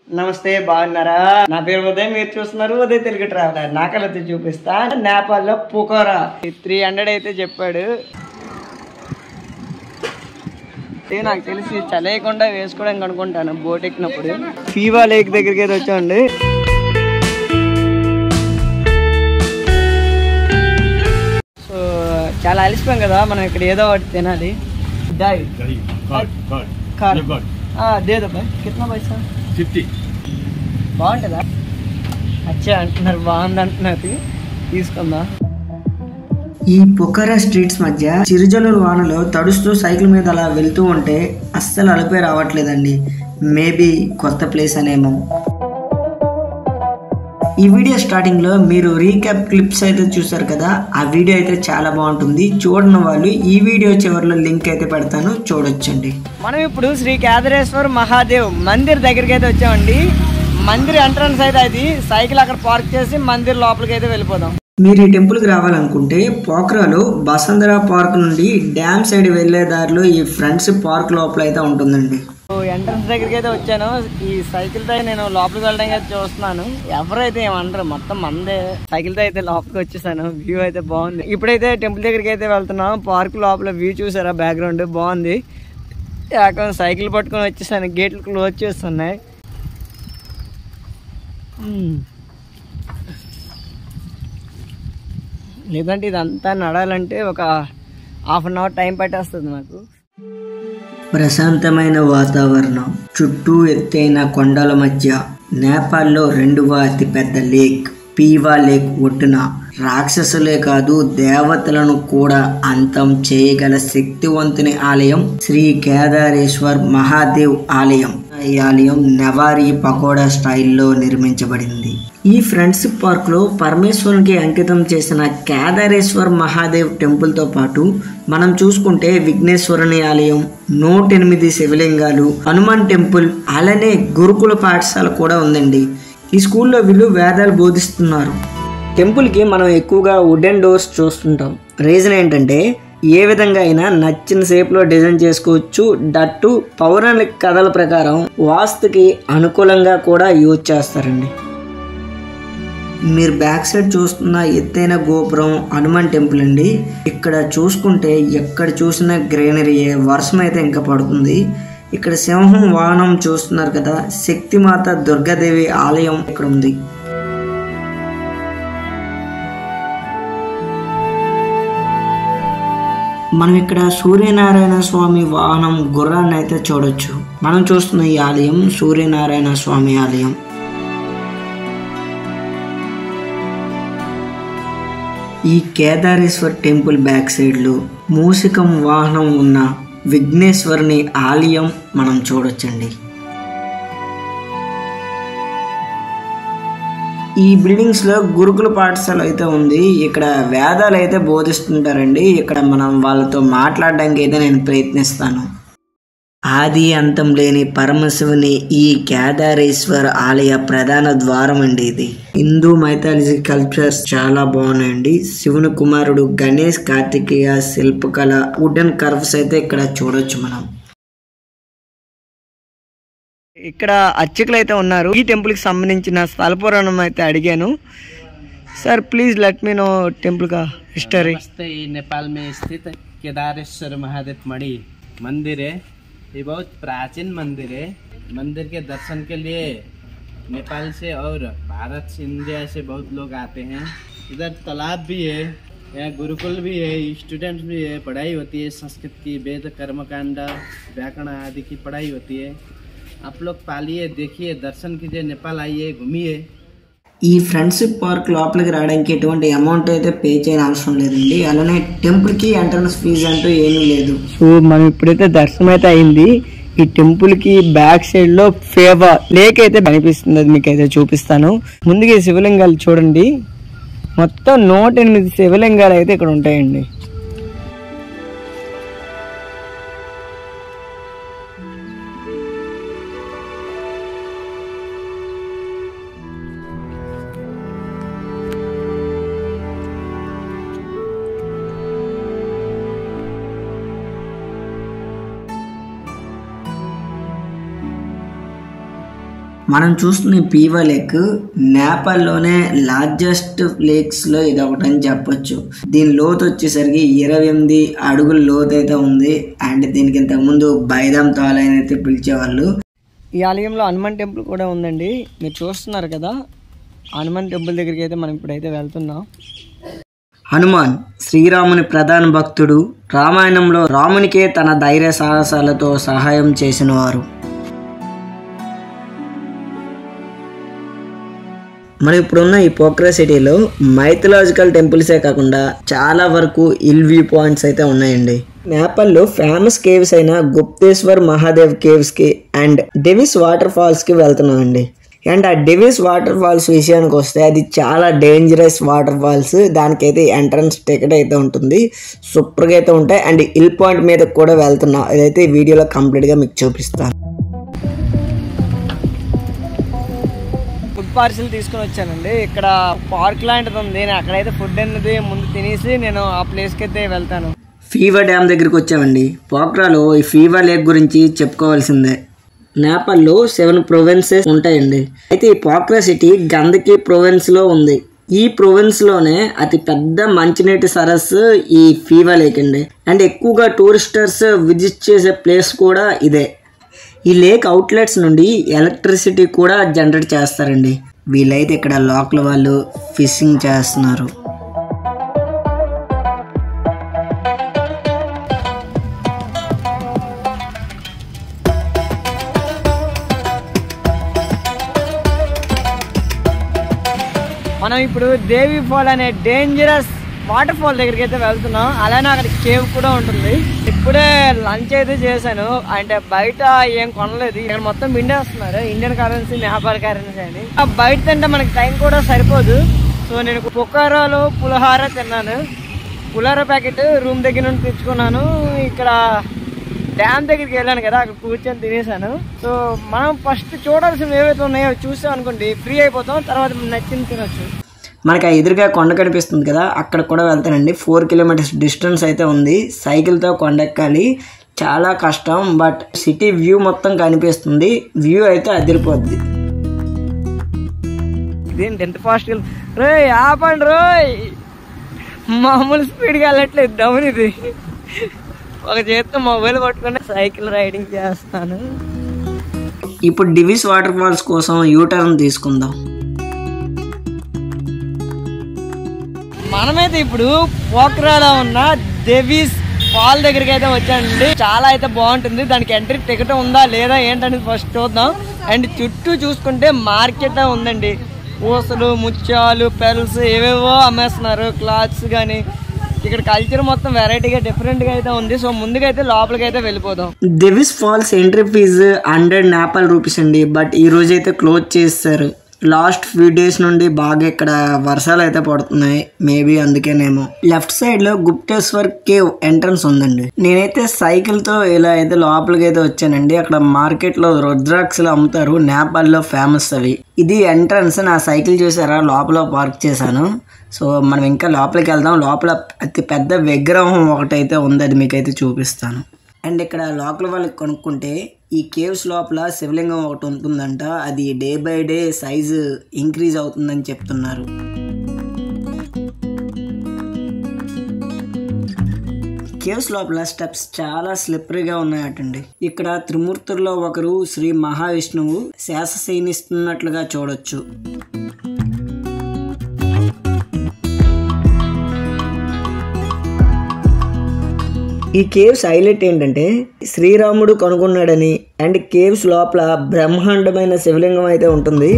నమస్తే, బాగున్నారా? నా పేరు ఉదయ్, మీరు చూస్తున్నారు ఉదయ్ తెలుగు ట్రావెలర్. నాకైతే చూపిస్తా. నేపాల్ లో పోఖరా 300 అయితే చెప్పాడు. నాకు తెలిసి చలేయకుండా వేసుకోవడానికి అనుకుంటాను బోట్ ఎక్కినప్పుడు. ఫీవా లేక్ దగ్గరికి అయితే వచ్చామండి. సో చాలా అలసిపోయాం కదా, మనం ఇక్కడ ఏదో ఒకటి తినాలి. దేదో బాయ్, కిतना పైసా? 50. బాగుంటుందా? అచ్చా అంటున్నారు, బాగుంది అంటున్నారు. తీసుకుందా. ఈ పొఖరా స్ట్రీట్స్ మధ్య చిరుజల్లుల వానలో తడుస్తూ సైకిల్ మీద అలా వెళ్తూ ఉంటే అస్సలు అలుపే రావట్లేదండి. మేబీ కొత్త ప్లేస్ అనేమో. ఈ వీడియో స్టార్టింగ్ లో మీరు రీక్యాప్ క్లిప్స్ అయితే చూసారు కదా, ఆ వీడియో అయితే చాలా బాగుంటుంది. చూడని వాళ్ళు ఈ వీడియో చివరిలో లింక్ అయితే పెడతాను, చూడొచ్చండి. మనం ఇప్పుడు శ్రీ కేదారేశ్వర్ మహాదేవ్ మందిర్ దగ్గరికి అయితే వచ్చామండి. మందిర్ ఎంట్రన్స్ అయితే అది. సైకిల్ అక్కడ పార్క్ చేసి మందిర్ లోపలికి అయితే వెళ్ళిపోదాం. మీరు ఈ టెంపుల్కి రావాలనుకుంటే పోఖరాలో బసంతరా పార్క్ నుండి డ్యామ్ సైడ్ వెళ్లే దారిలో ఈ ఫ్రెండ్స్ పార్క్ లోపల అయితే ఉంటుందండి. ఎంట్రన్స్ దగ్గరికి అయితే వచ్చాను. ఈ సైకిల్ తో నేను లోపలికి వెళ్ళడానికి అయితే చూస్తున్నాను. ఎవరైతే ఏమంటారు, మొత్తం మందే. సైకిల్ తో అయితే లోపలికి వచ్చేసాను. వ్యూ అయితే బాగుంది. ఇప్పుడైతే టెంపుల్ దగ్గరికి అయితే వెళ్తున్నాం. పార్క్ లోపల వ్యూ చూసారా, బ్యాక్గ్రౌండ్ బాగుంది. సైకిల్ పట్టుకొని వచ్చేసాను. గేట్లు క్లోజ్ చేస్తున్నాయి. లేదంటే ఇదంతా నడాలంటే ఒక హాఫ్ అన్ అవర్ టైం పట్టేస్తుంది నాకు. ప్రశాంతమైన వాతావరణం, చుట్టూ ఎత్తైన కొండల మధ్య నేపాల్లో 2వ అతిపెద్ద లేక్ పీవా లేక్ ఒడ్డున రాక్షసులే కాదు దేవతలను కూడా అంతం చేయగల శక్తివంతుని ఆలయం శ్రీ కేదారేశ్వర్ మహాదేవ్ ఆలయం. ఈ ఆలయం నెవారీ పకోడా స్టైల్లో నిర్మించబడింది. ఈ ఫ్రెండ్షిప్ పార్క్ లో పరమేశ్వరునికి అంకితం చేసిన కేదారేశ్వర్ మహాదేవ్ టెంపుల్ తో పాటు మనం చూసుకుంటే విఘ్నేశ్వరుని ఆలయం, 108 శివలింగాలు, హనుమాన్ టెంపుల్, అలానే గురుకుల పాఠశాల కూడా ఉందండి. ఈ స్కూల్లో వీళ్ళు వేదాలు బోధిస్తున్నారు. టెంపుల్కి మనం ఎక్కువగా వుడెన్ డోర్స్ చూస్తుంటాం. రీజన్ ఏంటంటే ఏ విధంగా అయినా నచ్చిన షేప్లో డిజైన్ చేసుకోవచ్చు. దట్టు పౌరాణిక కథల ప్రకారం వాస్తుకి అనుకూలంగా కూడా యూజ్ చేస్తారండి. మీరు బ్యాక్ సైడ్ చూస్తున్న ఎత్తైన గోపురం హనుమాన్ టెంపుల్ అండి. ఇక్కడ చూసుకుంటే ఎక్కడ చూసినా గ్రీనరీయే. వర్షం అయితే ఇంకా పడుతుంది. ఇక్కడ సింహం వాహనం చూస్తున్నారు కదా, శక్తిమాత దుర్గాదేవి ఆలయం ఇక్కడ ఉంది. మనం ఇక్కడ సూర్యనారాయణ స్వామి వాహనం గుర్రాన్ని అయితే చూడొచ్చు. మనం చూస్తున్న ఈ ఆలయం సూర్యనారాయణ స్వామి ఆలయం. ఈ కేదారేశ్వర్ టెంపుల్ బ్యాక్ సైడ్ లో మూషికం వాహనం ఉన్న విఘ్నేశ్వరుని ఆలయం మనం చూడొచ్చండి. ఈ బిల్డింగ్స్ లో గురుకుల పాఠశాల అయితే ఉంది. ఇక్కడ వేదాలు అయితే బోధిస్తుంటారండి. ఇక్కడ మనం వాళ్ళతో మాట్లాడడానికి అయితే నేను ప్రయత్నిస్తాను. ఆది అంతం లేని పరమశివుని ఈ కేదారేశ్వర ఆలయ ప్రధాన ద్వారం అండి ఇది. హిందూ మైథాలజీ కల్చర్స్ చాలా బాగున్నాయండి. శివుని కుమారుడు గణేష్, కార్తికేయ శిల్పకళ, వుడెన్ కర్వ్స్ అయితే ఇక్కడ చూడొచ్చు మనం. ఇక్కడ అర్చకులు అయితే ఉన్నారు. ఈ టెంపుల్ కి సంబంధించిన స్థల పురాణం అయితే అడిగాను. Sir please let me know temple का हिस्ट्री। नमस्ते, ये नेपाल में स्थित केदारेश्वर महादेव मणि मंदिर है। ये बहुत प्राचीन मंदिर है। मंदिर के दर्शन के लिए नेपाल से और भारत से, इंडिया से बहुत लोग आते हैं। इधर तालाब भी है, यहाँ गुरुकुल भी है, स्टूडेंट्स भी है, पढ़ाई होती है संस्कृत की, वेद कर्मकांड व्याकरण आदि की पढ़ाई होती है। आप लोग पालिए, देखिए, दर्शन कीजिए, नेपाल आइए, घूमिए। ఈ ఫ్రెండ్షిప్ పార్క్ లోపలికి రావడానికి ఎటువంటి అమౌంట్ అయితే పే చేయని అవసరం లేదండి. అలానే టెంపుల్ కి ఎంట్రన్స్ ఫీజు అంటూ ఏమీ లేదు. సో మనం ఇప్పుడైతే దర్శనం అయితే అయింది. ఈ టెంపుల్ కి బ్యాక్ సైడ్ లో ఫేవా లేక్ అయితే కనిపిస్తుంది. అది మీకు అయితే చూపిస్తాను. ముందుగా శివలింగాలు చూడండి. మొత్తం 108 శివలింగాలు అయితే ఇక్కడ ఉంటాయండి. మనం చూస్తున్న పీవా లేక్ నేపాల్లోనే లార్జెస్ట్ లేక్స్లో ఇది ఒకటని చెప్పొచ్చు. దీని లోతు వచ్చేసరికి 28 అడుగుల లోతు అయితే ఉంది. అండ్ దీనికి ఇంతకుముందు బైదాం తాల్ అని అయితే పిలిచేవాళ్ళు. ఈ ఆలయంలో హనుమాన్ టెంపుల్ కూడా ఉందండి, మీరు చూస్తున్నారు కదా. హనుమాన్ టెంపుల్ దగ్గరికి అయితే మనం ఇప్పుడైతే వెళ్తున్నాం. హనుమాన్ శ్రీరాముని ప్రధాన భక్తుడు. రామాయణంలో రామునికే తన ధైర్య సాహసాలతో సహాయం చేసిన వారు. మనం ఇప్పుడున్న ఈ పోఖ్రా సిటీలో మైథలాజికల్ టెంపుల్సే కాకుండా చాలా వరకు హిల్ వ్యూ పాయింట్స్ అయితే ఉన్నాయండి. నేపాల్లో ఫేమస్ కేవ్స్ అయిన గుప్తేశ్వర్ మహాదేవ్ కేవ్స్కి అండ్ డెవిస్ వాటర్ ఫాల్స్కి వెళ్తున్నామండి. అండ్ ఆ డెవిస్ వాటర్ ఫాల్స్ విషయానికి వస్తే అది చాలా డేంజరస్ వాటర్ ఫాల్స్. దానికైతే ఎంట్రన్స్ టికెట్ అయితే ఉంటుంది, సూపర్గా అయితే ఉంటాయి. అండ్ హిల్ పాయింట్ మీద కూడా వెళ్తున్నాం, ఇదైతే ఈ వీడియోలో కంప్లీట్గా మీకు చూపిస్తాను. ఫుడ్ పార్సిల్ తీసుకుని వచ్చానండి. ఇక్కడ పార్క్ లాంటిది ఉంది, నేను అక్కడైతే ఫుడ్ అనేది ముందు తినేసి నేను ఆ ప్లేస్కి అయితే వెళ్తాను. ఫీవా డ్యామ్ దగ్గరికి వచ్చామండి. పోఖ్రాలో ఈ ఫీవా లేక్ గురించి చెప్పుకోవాల్సిందే. నేపాల్లో 7 ప్రొవిన్సెస్ ఉంటాయండి. అయితే ఈ పోఖ్రా సిటీ గందకి ప్రొవిన్స్లో ఉంది. ఈ ప్రొవిన్స్లోనే అతి పెద్ద మంచినీటి సరస్సు ఈ ఫీవా లేక్ అండి. అండ్ ఎక్కువగా టూరిస్టర్స్ విజిట్ చేసే ప్లేస్ కూడా ఇదే. ఈ లేక్ అవుట్లెట్స్ నుండి ఎలక్ట్రిసిటీ కూడా జనరేట్ చేస్తారండి. వీళ్ళైతే ఇక్కడ లోకల్ వాళ్ళు ఫిషింగ్ చేస్తున్నారు. మనం ఇప్పుడు దేవి ఫాల్ అనే డేంజరస్ వాటర్ ఫాల్ దగ్గరికి అయితే వెళ్తున్నాం. అలానే అక్కడ కేవ్ కూడా ఉంటుంది. ఇప్పుడే లంచ్ అయితే చేశాను, అంటే బయట ఏం కొనలేదు. ఇక్కడ మొత్తం విండేస్తున్నారు, ఇండియన్ కరెన్సీ నేపాల్ కరెన్సీ అని. బయట తింటే మనకి టైం కూడా సరిపోదు. సో నేను పొఖరాలో పులిహోర తిన్నాను. పులిహోర ప్యాకెట్ రూమ్ దగ్గర నుండి తెచ్చుకున్నాను. ఇక్కడ డ్యామ్ దగ్గరికి వెళ్ళాను కదా, అక్కడ కూర్చొని తినేసాను. సో మనం ఫస్ట్ చూడాల్సినవి ఏవైతే ఉన్నాయో చూసాం అనుకోండి, ఫ్రీ అయిపోతాం. తర్వాత నచ్చింది తినొచ్చు. మనకి ఆ ఎదురుగా కొండ కనిపిస్తుంది కదా, అక్కడ కూడా వెళ్తానండి. 4 కిలోమీటర్స్ డిస్టెన్స్ అయితే ఉంది. సైకిల్తో కొండ ఎక్కాలి, చాలా కష్టం. బట్ సిటీ వ్యూ మొత్తం కనిపిస్తుంది. వ్యూ అయితే అదిరిపోద్ది. ఇదేంటి ఎంత ఫాస్ట్ రోయ్, ఆపండి రోయ్, మామూలు స్పీడ్గా వెళ్ళట్లేదు. డౌన్ ఇది. ఒక చేత్తో మొబైల్ పట్టుకుని సైకిల్ రైడింగ్ చేస్తాను. ఇప్పుడు డివిస్ వాటర్ ఫాల్స్ కోసం యూటర్న్ తీసుకుందాం. మనమైతే ఇప్పుడు పోఖ్రాలో ఉన్న డెవిస్ ఫాల్ దగ్గరికి అయితే వచ్చానండి. చాలా అయితే బాగుంటుంది. దానికి ఎంట్రీ టికెట్ ఉందా లేదా ఏంటనేది ఫస్ట్ చూద్దాం. అండ్ చుట్టూ చూసుకుంటే మార్కెట్ ఉందండి. పూసలు, ముత్యాలు, పెల్స్ ఏవేవో అమ్మేస్తున్నారు, క్లాత్స్ కానీ. ఇక్కడ కల్చర్ మొత్తం వెరైటీగా డిఫరెంట్గా అయితే ఉంది. సో ముందుగా అయితే లోపలికి అయితే వెళ్ళిపోదాం. Davis falls entry fee 100 Nepal rupees అండి. బట్ ఈ రోజు అయితే క్లోజ్ చేస్తారు. లాస్ట్ ఫ్యూ డేస్ నుండి బాగా ఇక్కడ వర్షాలు అయితే పడుతున్నాయి, మేబీ అందుకేనేమో. లెఫ్ట్ సైడ్ లో గుప్తేశ్వర్ కేవ్ ఎంట్రన్స్ ఉందండి. నేనైతే సైకిల్ తో ఇలా అయితే లోపలికి అయితే వచ్చానండి. అక్కడ మార్కెట్ లో రుద్రాక్షలు అమ్ముతారు, నేపాల్ లో ఫేమస్ అవి. ఇది ఎంట్రన్స్. నా సైకిల్ చూసారా, లోపల పార్క్ చేశాను. సో మనం ఇంకా లోపలికి వెళ్దాం. లోపల అతి పెద్ద విగ్రహం ఒకటైతే ఉంది, అది మీకైతే చూపిస్తాను. అండ్ ఇక్కడ లోకల్ వాళ్ళకి కొనుక్కుంటే ఈ కేవ్స్ లోపల శివలింగం ఒకటి ఉంటుందంట. అది day by day size increase అవుతుందని చెప్తున్నారు. కేవ్స్ లోపల స్టెప్స్ చాలా స్లిప్పరీగా ఉన్నాయటండి. ఇక్కడ త్రిమూర్తుల్లో ఒకరు శ్రీ మహావిష్ణువు శేషశయనిస్తున్నట్లుగా చూడొచ్చు. ఈ కేవ్స్ హైలైట్ ఏంటంటే శ్రీరాముడు కనుగొన్నాడని. అండ్ కేవ్స్ లోపల బ్రహ్మాండమైన శివలింగం అయితే ఉంటుంది.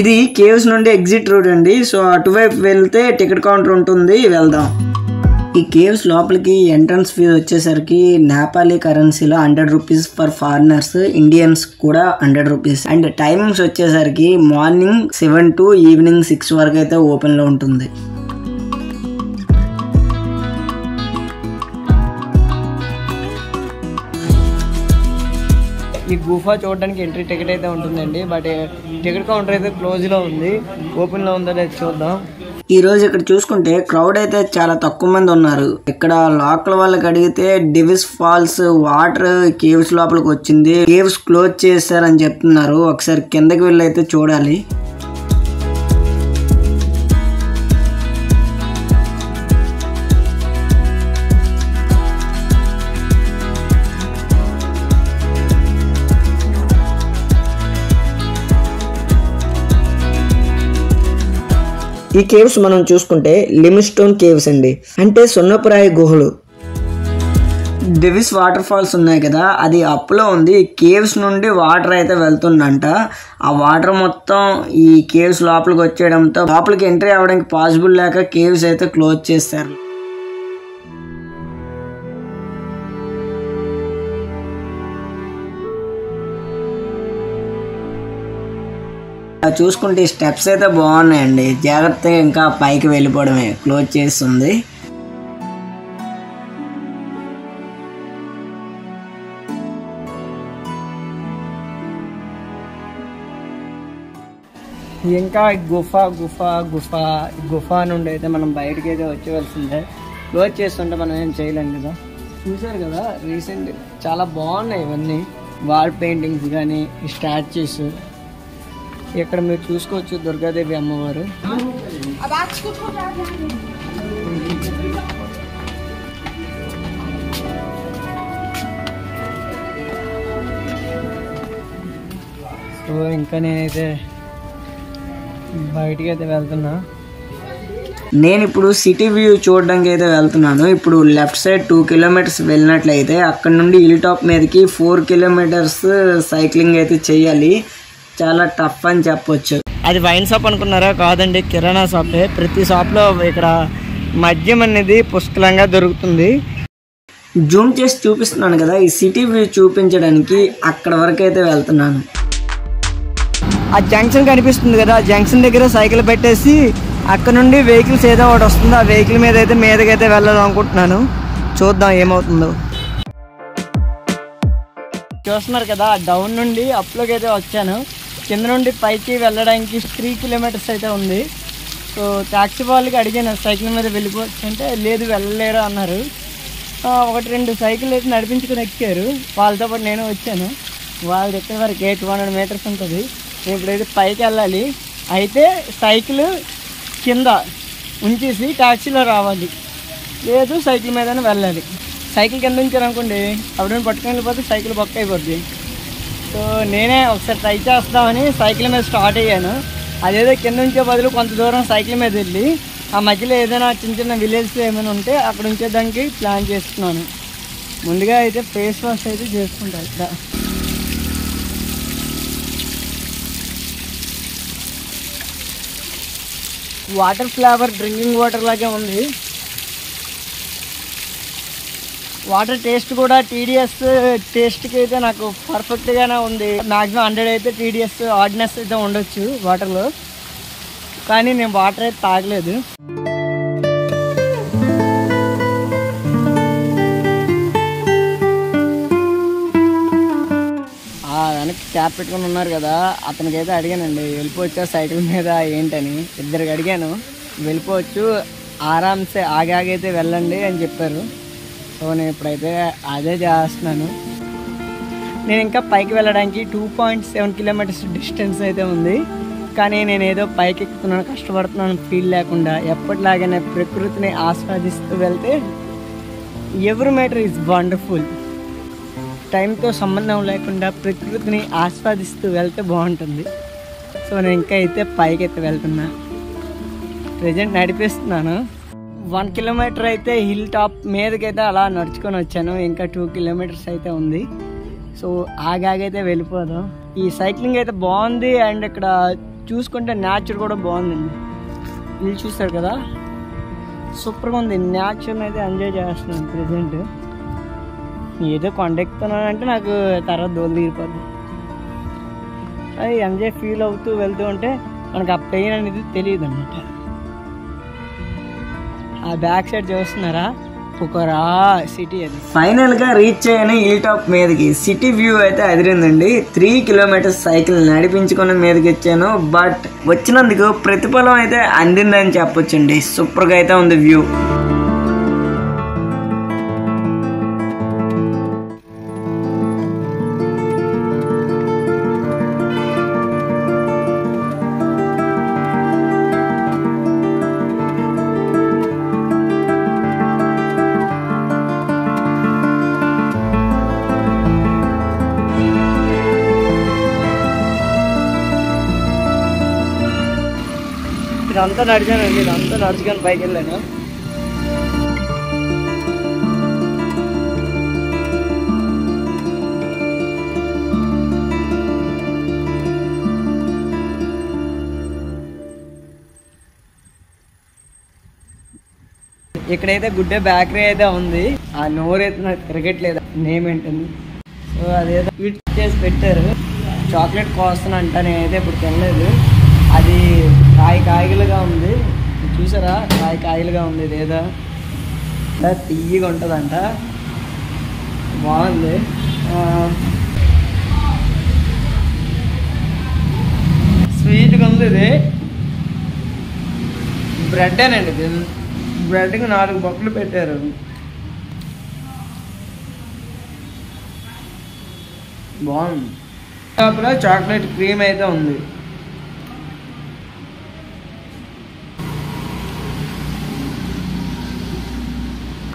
ఇది కేవ్స్ నుండి ఎగ్జిట్ రోడ్ అండి. సో అటువైపు వెళ్తే టికెట్ కౌంటర్ ఉంటుంది, వెళ్దాం. ఈ కేవ్స్ లోపలికి ఎంట్రన్స్ ఫీజు వచ్చేసరికి నేపాలీ కరెన్సీలో 100 రూపీస్ ఫర్ ఫారినర్స్, ఇండియన్స్ కూడా 100 రూపీస్. అండ్ టైమింగ్స్ వచ్చేసరికి మార్నింగ్ 7 to ఈవినింగ్ 6 వరకు అయితే ఓపెన్లో ఉంటుంది. ఈ గుఫా చూడడానికి ఎంట్రీ టికెట్ అయితే ఉంటుందండి. బట్ టికెట్ కౌంటర్ అయితే క్లోజ్లో ఉంది, ఓపెన్లో ఉందో లేదు చూద్దాం. ఈ రోజు ఇక్కడ చూసుకుంటే క్రౌడ్ అయితే చాలా తక్కువ మంది ఉన్నారు. ఇక్కడ లోకల్ వాళ్ళకి అడిగితే డివిస్ ఫాల్స్ వాటర్ కేవ్స్ లోపలికి వచ్చింది, కేవ్స్ క్లోజ్ చేశారని చెప్తున్నారు. ఒకసారి కిందకి వెళ్ళి అయితే చూడాలి. ఈ కేవ్స్ మనం చూసుకుంటే లిమ్స్టోన్ కేవ్స్ అండి, అంటే సున్నపురాయి గుహలు. డివిస్ వాటర్ ఫాల్స్ ఉన్నాయి కదా, అది అప్లో ఉంది. కేవ్స్ నుండి వాటర్ అయితే వెళ్తుందంట. ఆ వాటర్ మొత్తం ఈ కేవ్స్ లోపలికి వచ్చేయడంతో లోపలికి ఎంట్రీ అవ్వడానికి పాసిబుల్ లేక కేవ్స్ అయితే క్లోజ్ చేస్తారు. చూసుకుంటే స్టెప్స్ అయితే బాగున్నాయండి, జాగ్రత్తగా ఇంకా పైకి వెళ్ళిపోవడమే. క్లోజ్ చేస్తుంది. ఇంకా గుఫ నుండి అయితే మనం బయటకి అయితే వచ్చేవలసిందే. క్లోజ్ చేస్తుంటే మనం ఏం చేయలేం కదా. చూసారు కదా రీసెంట్ చాలా బాగున్నాయి ఇవన్నీ, వాల్ పెయింటింగ్స్ కానీ స్టాచ్యూస్. ఇక్కడ మీరు చూసుకోవచ్చు దుర్గాదేవి అమ్మవారు. సో ఇంకా నేనైతే బయటికి అయితే వెళ్తున్నా. నేను ఇప్పుడు సిటీ వ్యూ చూడడానికి అయితే వెళ్తున్నాను. ఇప్పుడు లెఫ్ట్ సైడ్ 2 కిలోమీటర్స్ వెళ్ళినట్లయితే అక్కడ నుండి హిల్ టాప్ మీదకి 4 కిలోమీటర్స్ సైక్లింగ్ అయితే చేయాలి. చాలా టఫ్ అని చెప్పొచ్చు. అది వైన్ షాప్ అనుకున్నారా? కాదండి, కిరాణా షాపే. ప్రతి షాప్లో ఇక్కడ మద్యం అనేది పుష్కలంగా దొరుకుతుంది. జూమ్ చేసి చూపిస్తున్నాను కదా, ఈ సిటీ వ్యూ చూపించడానికి అక్కడ వరకు అయితే వెళ్తున్నాను. ఆ జంక్షన్ కనిపిస్తుంది కదా, ఆ జంక్షన్ దగ్గర సైకిల్ పెట్టేసి అక్కడ నుండి వెహికల్స్ ఏదో ఒకటి వస్తుంది, ఆ వెహికల్ మీద అయితే మీదకైతే వెళ్ళాలనుకుంటున్నాను. చూద్దాం ఏమవుతుందో. చూస్తున్నారు కదా, డౌన్ నుండి అప్లోకి అయితే వచ్చాను. కింద నుండి పైకి వెళ్ళడానికి 3 కిలోమీటర్స్ అయితే ఉంది. సో ట్యాక్సీ వాళ్ళకి అడిగాను సైకిల్ మీద వెళ్ళిపోవచ్చు అంటే లేదు వెళ్ళలేరు అన్నారు. 1-2 సైకిల్ అయితే నడిపించుకుని ఎక్కారు. వాళ్ళతో పాటు నేను వచ్చాను. వాళ్ళ దగ్గర వరకు 200 మీటర్స్ ఉంటుంది. ఇప్పుడైతే పైకి వెళ్ళాలి. అయితే సైకిల్ కింద ఉంచేసి ట్యాక్సీలో రావాలి, లేదు సైకిల్ మీదనే వెళ్ళాలి. సైకిల్ కింద ఉంచారనుకోండి అప్పుడు పట్టుకుని వెళ్ళిపోతే సైకిల్ బొక్క అయిపోద్ది. సో నేనే ఒకసారి ట్రై చేస్తామని సైకిల్ మీద స్టార్ట్ అయ్యాను. అదేదో కింద ఉంచే బదులు కొంత దూరం సైకిల్ మీద వెళ్ళి ఆ మధ్యలో ఏదైనా చిన్న విలేజ్స్ ఏమైనా ఉంటే అక్కడ ఉంచేదానికి ప్లాన్ చేస్తున్నాను. ముందుగా అయితే ఫేస్ వాష్ అయితే చేసుకుంటాను. ఇక్కడ వాటర్ ఫ్లేవర్ డ్రింకింగ్ వాటర్ లాగే ఉంది. వాటర్ టేస్ట్ కూడా TDS టేస్ట్కి అయితే నాకు పర్ఫెక్ట్గానే ఉంది. మ్యాక్సిమం 100 అయితే TDS ఆర్డినెస్ అయితే ఉండొచ్చు వాటర్లో, కానీ నేను వాటర్ అయితే తాగలేదు. వెనక్కి క్యాప్ పెట్టుకుని ఉన్నారు కదా, అతనికైతే అడిగానండి వెళ్ళిపోవచ్చా సైకిల్ మీద ఏంటని. ఇద్దరికి అడిగాను, వెళ్ళిపోవచ్చు ఆరామ్సే ఆగాగైతే వెళ్ళండి అని చెప్పారు. సో నేను ఇప్పుడైతే అదే చేస్తున్నాను. నేను ఇంకా పైకి వెళ్ళడానికి 2.7 కిలోమీటర్స్ డిస్టెన్స్ అయితే ఉంది. కానీ నేను ఏదో పైకి ఎక్కుతున్నాను, కష్టపడుతున్నాను ఫీల్ లేకుండా ఎప్పటిలాగానే ప్రకృతిని ఆస్వాదిస్తూ వెళ్తే ఎవ్రీ మీటర్ ఈజ్ వండర్ఫుల్. టైంతో సంబంధం లేకుండా ప్రకృతిని ఆస్వాదిస్తూ వెళ్తే బాగుంటుంది. సో నేను ఇంకా అయితే పైకి అయితే వెళ్తున్నా. ప్రజెంట్ నడిపిస్తున్నాను. 1 కిలోమీటర్ అయితే హిల్ టాప్ మీదకైతే అలా నడుచుకొని వచ్చాను. ఇంకా 2 కిలోమీటర్స్ అయితే ఉంది. సో ఆగాగైతే వెళ్ళిపోదాం. ఈ సైక్లింగ్ అయితే బాగుంది. అండ్ ఇక్కడ చూసుకుంటే న్యాచర్ కూడా బాగుందండి. ఇల్లు చూస్తారు కదా, సూపర్గా ఉంది. న్యాచర్ని అయితే ఎంజాయ్ చేస్తున్నాను ప్రజెంట్. ఏదో కొండ ఎక్కుతున్నానంటే నాకు తర్వాత దోలు తీరిపోద్ది. అది ఎంజాయ్ ఫీల్ అవుతూ వెళ్తూ ఉంటే మనకు ఆ పెయిన్ అనేది తెలియదు అన్నమాట. ఆ బ్యాక్ సైడ్ చూస్తున్నారా, పోఖరా సిటీ అది. ఫైనల్ గా రీచ్ అయ్యాను హిల్ టాప్ మీదకి. సిటీ వ్యూ అయితే అదిరిందండి. 3 కిలోమీటర్స్ సైకిల్ నడిపించుకుని మీదకి వచ్చాను. బట్ వచ్చినందుకు ప్రతిఫలం అయితే అందిందని చెప్పొచ్చండి. సూపర్ గా అయితే ఉంది వ్యూ. ఇదంతా నడిచానండి, ఇదంతా నడుచుకొని పైకి వెళ్ళాను. ఇక్కడైతే గుడ్డే బేకరీ అయితే ఉంది. ఆ నోరైతే నాకు తిరగట్లేదు, నేమ్ ఏంటుంది. సో అదేదో స్వీట్ చేసి పెట్టారు. చాక్లెట్ కోస్తాను అంట, నేనైతే ఇప్పుడు తినలేదు. అది కాయలుగా ఉంది, చూసారా? కాయలుగా ఉంది. ఇదేదో తీయగా ఉంటుందంట, బాగుంది. స్వీట్గా ఉంది. ఇది బ్రెడ్డేనండి. ఇది బ్రెడ్కి 4 బొక్కలు పెట్టారు. బాగుంది. లోపల చాక్లెట్ క్రీమ్ అయితే ఉంది.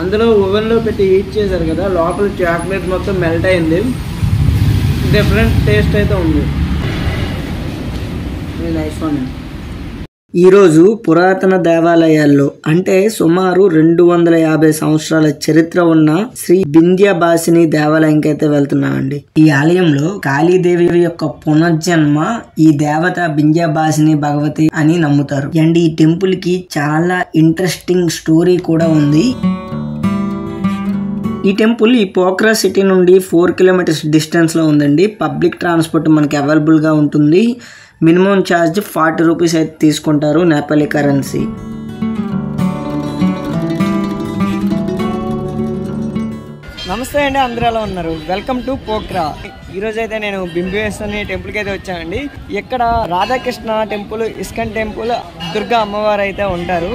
అందులో ఓవెన్లో పెట్టి హీట్ చేశారు కదా, లోపల చాక్లెట్ మొత్తం మెల్ట్ అయింది. డిఫరెంట్ టేస్ట్ అయితే ఉంది. Nice one. ఈరోజు పురాతన దేవాలయాల్లో అంటే సుమారు 250 సంవత్సరాల చరిత్ర ఉన్న శ్రీ వింధ్యవాసిని దేవాలయంకి అయితే వెళ్తున్నామండి. ఈ ఆలయంలో కాళీదేవి యొక్క పునర్జన్మ ఈ దేవత వింధ్యవాసిని భగవతి అని నమ్ముతారు. అండ్ ఈ టెంపుల్ కి చాలా ఇంట్రెస్టింగ్ స్టోరీ కూడా ఉంది. ఈ టెంపుల్ ఈ పోఖ్రా సిటీ నుండి 4 కిలోమీటర్స్ డిస్టెన్స్ లో ఉందండి. పబ్లిక్ ట్రాన్స్పోర్ట్ మనకి అవైలబుల్ గా ఉంటుంది. మినిమం ఛార్జ్ 40 రూపీస్ అయితే తీసుకుంటారు, నేపాలీ కరెన్సీ. నమస్తే అండి, అందరూ ఎలా ఉన్నారు? Welcome to Pokhara. ఈరోజు అయితే నేను బింబేశ్వరి టెంపుల్కి అయితే వచ్చానండి. ఇక్కడ Radhakrishna temple, ISKCON temple, Durga అమ్మవారు అయితే ఉంటారు.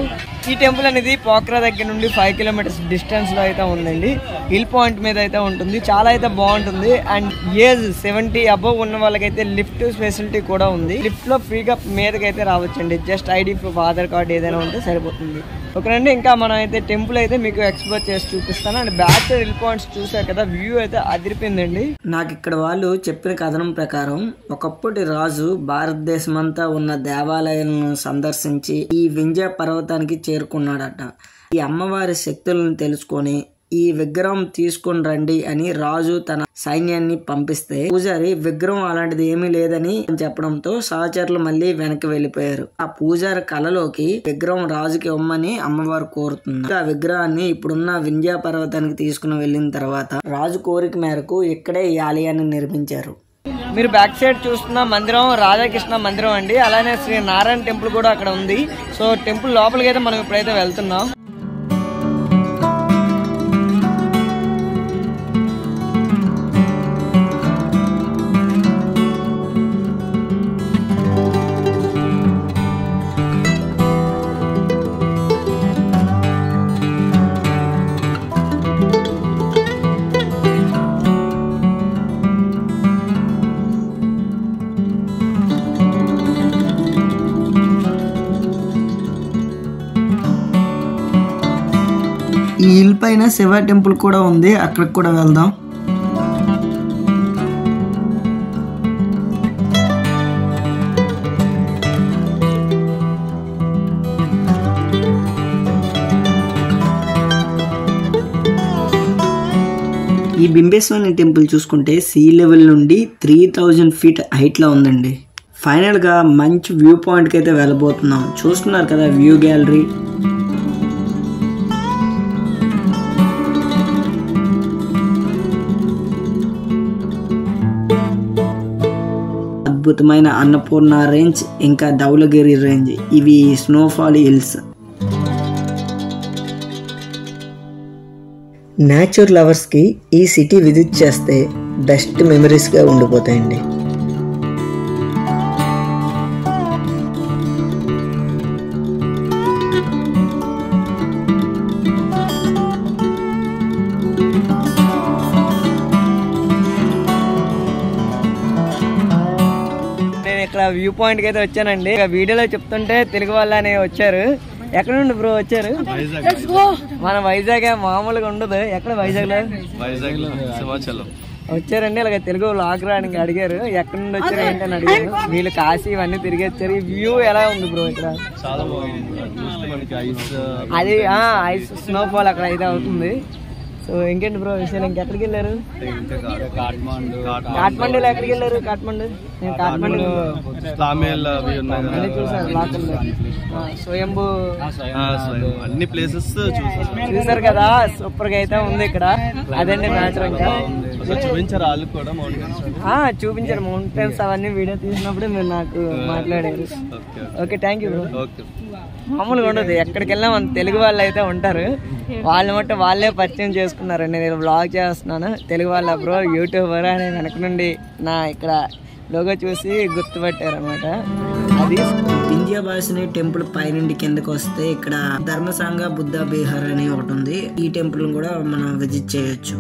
ఈ టెంపుల్ అనేది పోఖ్రా దగ్గర నుండి 5 కిలోమీటర్స్ డిస్టెన్స్లో అయితే ఉందండి. హిల్ పాయింట్ మీద అయితే ఉంటుంది. చాలా అయితే బాగుంటుంది. అండ్ ఏజ్ 70 అబవ్ ఉన్న వాళ్ళకైతే లిఫ్ట్ ఫెసిలిటీ కూడా ఉంది. లిఫ్ట్లో ఫ్రీగా మీదకి అయితే రావచ్చండి. Just ID proof, Aadhaar card ఏదైనా ఉంటే సరిపోతుంది. ఓకేనండి, ఇంకా మనం అయితే టెంపుల్ అయితే మీకు ఎక్స్ప్లోర్ చేసి చూపిస్తాను. And back side hill points చూసారు కదా, వ్యూ అయితే అదిరిపోయిందండి. నాకు ఇక్కడ వాళ్ళు చెప్పిన కథనం ప్రకారం ఒకప్పటి రాజు భారతదేశమంతా ఉన్న దేవాలయాలను సందర్శించి ఈ వింధ్య పర్వతానికి చేరుకున్నాడట. ఈ అమ్మవారి శక్తులను తెలుసుకొని ఈ విగ్రహం తీసుకొని రండి అని రాజు తన సైన్యాన్ని పంపిస్తే పూజారి విగ్రహం అలాంటిది ఏమీ లేదని చెప్పడంతో సహచరులు మళ్ళీ వెనక్కి వెళ్ళిపోయారు. ఆ పూజారి కలలోకి విగ్రహం రాజుకి ఇవ్వమని అమ్మవారు కోరుతుంది. ఆ విగ్రహాన్ని ఇప్పుడున్న వింధ్య పర్వతానికి తీసుకుని వెళ్ళిన తర్వాత రాజు కోరిక మేరకు ఇక్కడే ఈ ఆలయాన్ని నిర్మించారు. మీరు బ్యాక్ సైడ్ చూస్తున్న మందిరం రాధాకృష్ణ మందిరం అండి. అలానే శ్రీ నారాయణ టెంపుల్ కూడా అక్కడ ఉంది. సో టెంపుల్ లోపలికి అయితే మనం ఇప్పుడైతే వెళ్తున్నాం. ఈ హిల్ పైన శివ టెంపుల్ కూడా ఉంది, అక్కడికి కూడా వెళ్దాం. ఈ బింబేశ్వరి టెంపుల్ చూసుకుంటే సీ లెవెల్ నుండి 3000 ఫీట్ హైట్ లో ఉందండి. ఫైనల్ గా మంచి వ్యూ పాయింట్ కి అయితే వెళ్ళబోతున్నాం. చూస్తున్నారు కదా వ్యూ గ్యాలరీ. అద్భుతమైన అన్నపూర్ణ రేంజ్, ఇంకా ధౌలగిరి రేంజ్, ఇవి స్నోఫాల్ హిల్స్. నేచర్ లవర్స్కి ఈ సిటీ విజిట్ చేస్తే బెస్ట్ మెమరీస్గా ఉండిపోతాయండి. ఇక్కడ వ్యూ పాయింట్ కి అయితే వచ్చానండి. వీడియోలో చెప్తుంటే తెలుగు వాళ్ళనే వచ్చారు. ఎక్కడ నుండి బ్రో వచ్చారు? మన వైజాగ్ మామూలుగా ఉండదు. ఎక్కడ వైజాగ్ లో వచ్చారండి. ఇలాగ తెలుగు వ్లాగ్ రానికి అడిగారు ఎక్కడ నుండి వచ్చారు ఏంటని అడిగారు. వీళ్ళు కాశీ ఇవన్నీ తిరిగి వచ్చారు. ఈ వ్యూ ఎలా ఉంది బ్రో ఇక్కడ? అది ఐస్ స్నోఫాల్ అక్కడ అయితే అవుతుంది. సో ఇంకేంటి బ్రో విషయాలు? ఇంకెక్కడికి వెళ్ళారు? కాఠ్మండూలో ఎక్కడికి వెళ్ళారు? నేను కాఠ్మండూ అన్ని చూసాను. స్వయంభూ అన్ని ప్లేసెస్ చూసారు కదా. సూపర్ గా అయితే ఉంది ఇక్కడ. అదండి మ్యాటర్. ఇంకా చూపించారు వాళ్ళు కూడా చూపించారు మౌంటైన్స్ అవన్నీ. వీడియో తీసినప్పుడు మీరు నాకు మాట్లాడారు. Okay thank you bro. మామూలుగా ఉండదు. ఎక్కడికి వెళ్ళినా మన తెలుగు వాళ్ళు అయితే ఉంటారు. వాళ్ళు మట్టు వాళ్ళే పరిచయం చేసుకున్నారండి. నేను వ్లాగ్ చేస్తున్నాను. తెలుగు వాళ్ళ బ్రో యూట్యూబర్ అని వెనక నుండి నా ఇక్కడ లోగో చూసి గుర్తుపట్టారు అనమాట. అది వింధ్య వాసిని టెంపుల్ పైనుండి కిందకి వస్తే ఇక్కడ ధర్మసంగ బుద్ధ బిహార్ అని ఒకటి ఉంది. ఈ టెంపుల్ కూడా మనం విజిట్ చేయొచ్చు.